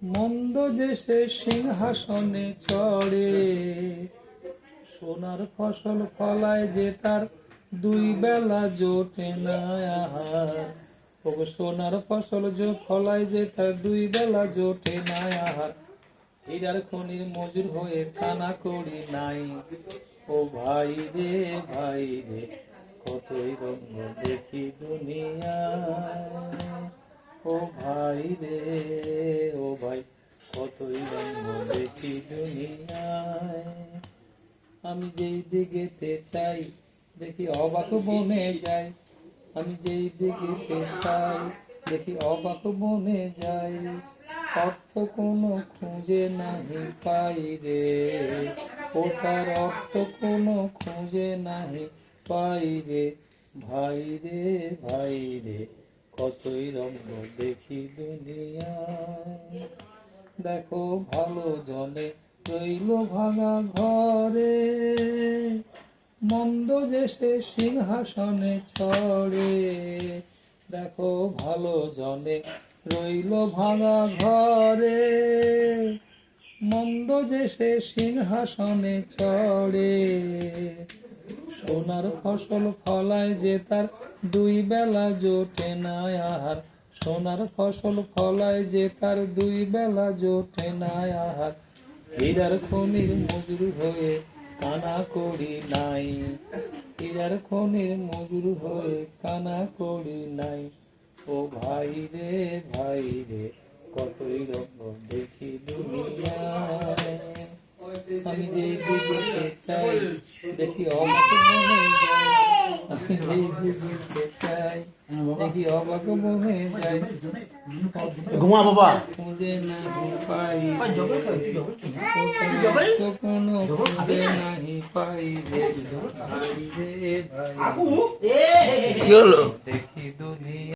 মন্দ যে সে সিংহাসনে চড়ে, সোনার ফসল ফলায় যে তার দুই বেলা জোটে না আহার। ওগো সোনার ফসল যে ফলায় যে তার দুই বেলা জোটে না আহার। হীরার খনির মজুর হয়ে কানা করি নাই। ও ভাই রে ভাই রে, কতই রঙ দেখি দুনিয়ায়। ও ভাই রে ও ভাই, কতই রঙ দেখি দুনিয়ায়। আমি যেই দিকেতে চাই দেখি অবাক বনে যাই। আমি যেই দিকেতে চাই দেখি অবাক বনে যাই। অর্থ কোনো খুঁজে নাহি পাই রে, ওটার অর্থ কোনো খুঁজে নাহি পাই রে। ভাই রে ভাই রে, কতই রঙ দেখি দুনিয়ায়। দেখো ভালো জনে রইল ভাঙা ঘরে, মন্দ যে সে সিংহাসনে চড়ে। দেখো ভালো জনে রইল ভাঙা ঘরে, মন্দ যে সে সিংহাসনে চড়ে। সোনার ফসল ফলায় যে তার দুই বেলা জোটে না আহার। সোনার ফসল ফলায় যে তার দুই বেলা জোটে না আহার। হীরার খনির মজুর হয়ে কানা করি নাই। হীরার খনির মজুর হয়ে কানা করি নাই। ও ভাই রে ভাই রে, কতই রঙ দেখি দুনিয়ায়। আমি যেই দিকে চাই দেখি অবাক মনে যাই। আমি যেই দিকে চাই দেখি অবাক মনে যাই। ঘুমা বাবা খুঁজে নাহি পাই কোনো খুঁজে নাহি পাই রে। ভাই রে ভাই, কি হলো? দেখি দুনিয়া।